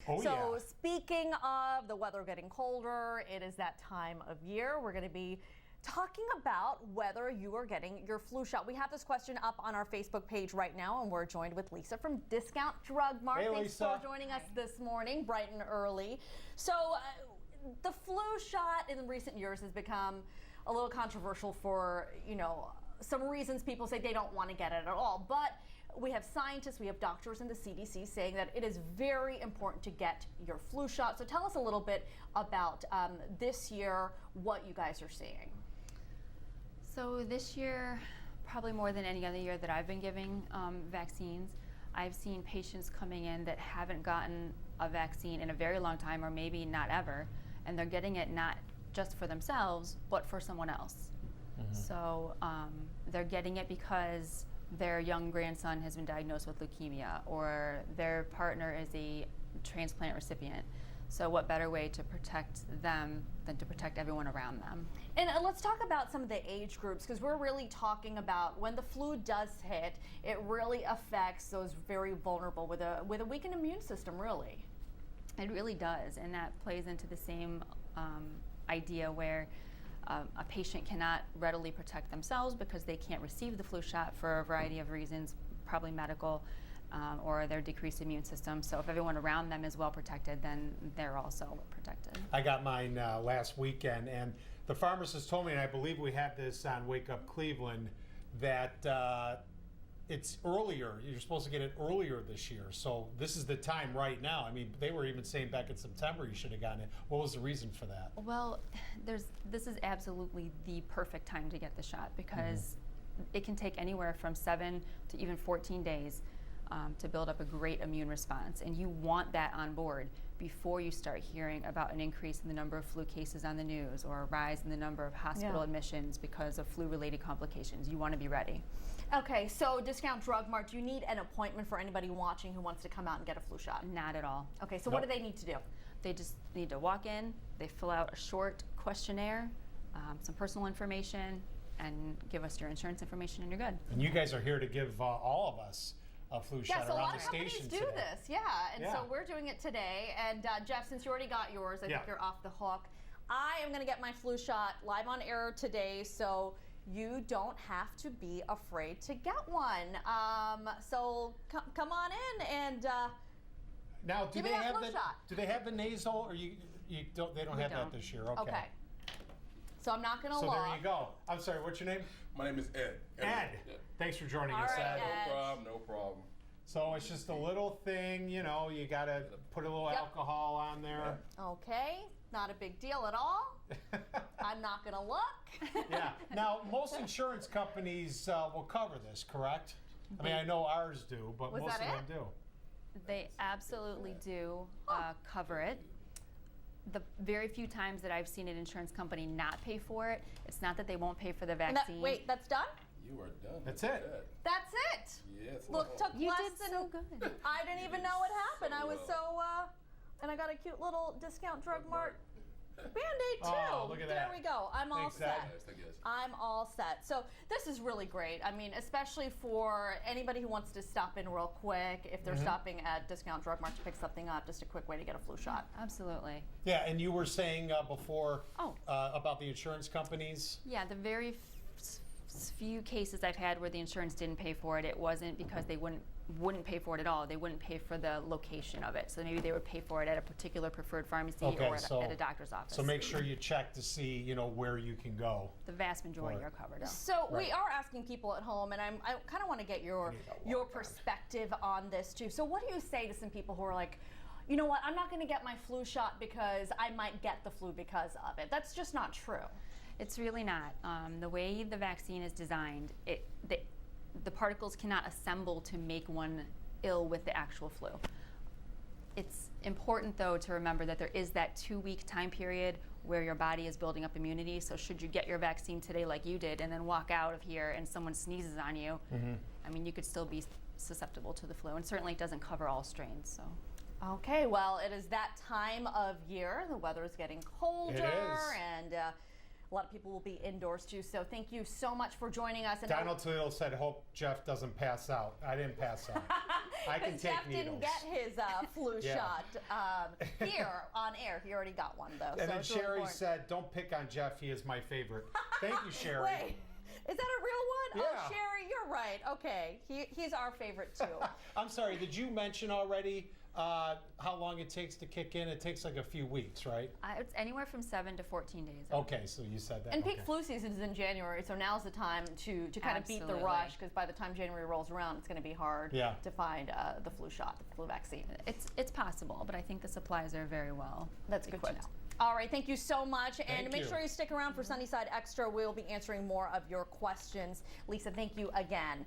Oh, so yeah. speaking of the weather getting colder, it is that time of year. We're going to be talking about whether you are getting your flu shot. We have this question up on our Facebook page right now, and we're joined with Lisa from Discount Drug Mart. Hey, Thanks Lisa. for joining us this morning, bright and early. So the flu shot in recent years has become a little controversial for, some reasons. People say they don't want to get it at all, but we have scientists, we have doctors in the CDC saying that it is very important to get your flu shot. So tell us a little bit about this year, what you guys are seeing. So this year, probably more than any other year that I've been giving vaccines, I've seen patients coming in that haven't gotten a vaccine in a very long time, or maybe not ever, and they're getting it not just for themselves, but for someone else. Mm-hmm. So they're getting it because their young grandson has been diagnosed with leukemia, or their partner is a transplant recipient. So what better way to protect them than to protect everyone around them? And let's talk about some of the age groups, because we're really talking about when the flu does hit, it really affects those very vulnerable with a weakened immune system, really. It really does, and that plays into the same idea where a patient cannot readily protect themselves because they can't receive the flu shot for a variety of reasons, probably medical, or their decreased immune system. So if everyone around them is well protected, then they're also protected. I got mine last weekend, and the pharmacist told me, and I believe we had this on Wake Up Cleveland, that it's earlier. You're supposed to get it earlier this year. So this is the time right now. I mean, they were even saying back in September you should have gotten it. What was the reason for that? Well, this is absolutely the perfect time to get the shot, because it can take anywhere from 7 to even 14 days to build up a great immune response. And you want that on board before you start hearing about an increase in the number of flu cases on the news, or a rise in the number of hospital admissions because of flu-related complications. You want to be ready. Okay, so Discount Drug Mart, do you need an appointment for anybody watching who wants to come out and get a flu shot? Not at all. Okay, so what do they need to do? They just need to walk in, they fill out a short questionnaire, some personal information, and give us your insurance information, and you're good. And you guys are here to give all of us a flu shot so around the a lot of station companies do today. this, and so we're doing it today. And Jeff, since you already got yours, I think you're off the hook. I am going to get my flu shot live on air today, so you don't have to be afraid to get one. So come on in and now, do give they me that have flu shot. Do they have the nasal, or you don't? They don't have that this year. Okay. So I'm not going to So look. there you go. I'm sorry. What's your name? My name is Ed. Ed. Yeah. Thanks for joining All us, right, Ed. No problem. So it's just a little thing, you got to put a little alcohol on there. Okay, not a big deal at all. I'm not going to look. Yeah. Now, most insurance companies will cover this, correct? I mean, I know ours do, but Was most of that them do. They absolutely do cover it. The very few times that I've seen an insurance company not pay for it, it's not that they won't pay for the vaccine. Wait, that's done? You are done. That's it. That's it. Yes. Look, took You less did than so good. I didn't even know what happened. So I was and I got a cute little Discount Drug Mart Band-Aid too. Oh, look at that. There we go. I'm all Thanks, Ed. set. Yes, I guess. I'm all set. So this is really great. I mean, especially for anybody who wants to stop in real quick, if they're stopping at Discount Drug Mart to pick something up, just a quick way to get a flu shot. Absolutely. Yeah, and you were saying before Oh. about the insurance companies. Yeah, the very few cases I've had where the insurance didn't pay for it, it wasn't because they wouldn't pay for it at all. They wouldn't pay for the location of it. So maybe they would pay for it at a particular preferred pharmacy or at a doctor's office. So make sure you check to see, where you can go. The vast majority are covered up. So we are asking people at home, and I kind of want to get your perspective on this too. So what do you say to some people who are like, you know what, I'm not going to get my flu shot because I might get the flu because of it? That's just not true. It's really not. The way the vaccine is designed, the particles cannot assemble to make one ill with the actual flu. It's important, though, to remember that there is that 2-week time period where your body is building up immunity. So should you get your vaccine today like you did and then walk out of here and someone sneezes on you, I mean, you could still be susceptible to the flu. And certainly it doesn't cover all strains. So. Okay, well, it is that time of year. The weather is getting colder. It is. And a lot of people will be indoors too. So thank you so much for joining us. And Donald Toledo said, hope Jeff doesn't pass out. I didn't pass out. I can Because take Jeff didn't needles. get his flu Yeah. shot here on air. He already got one, though. And so then it's really Sherry important. said, "Don't pick on Jeff. He is my favorite." Thank you, Sherry. Wait, is that a real one? Yeah. Oh, Sherry, you're right. Okay, he's our favorite, too. I'm sorry. Did you mention already how long it takes to kick in? It takes like a few weeks, right? It's anywhere from 7 to 14 days. Okay, so you said that. And peak okay. flu season is in January, so now's the time to kind of beat the Absolutely. rush, because by the time January rolls around, it's going to be hard Yeah. to find the flu shot, the flu vaccine. It's possible, but I think the supplies are very well That's good to equipped. know. All right, thank you so much. And Thank make you. sure you stick around for Sunnyside Extra. We'll be answering more of your questions. Lisa, thank you again.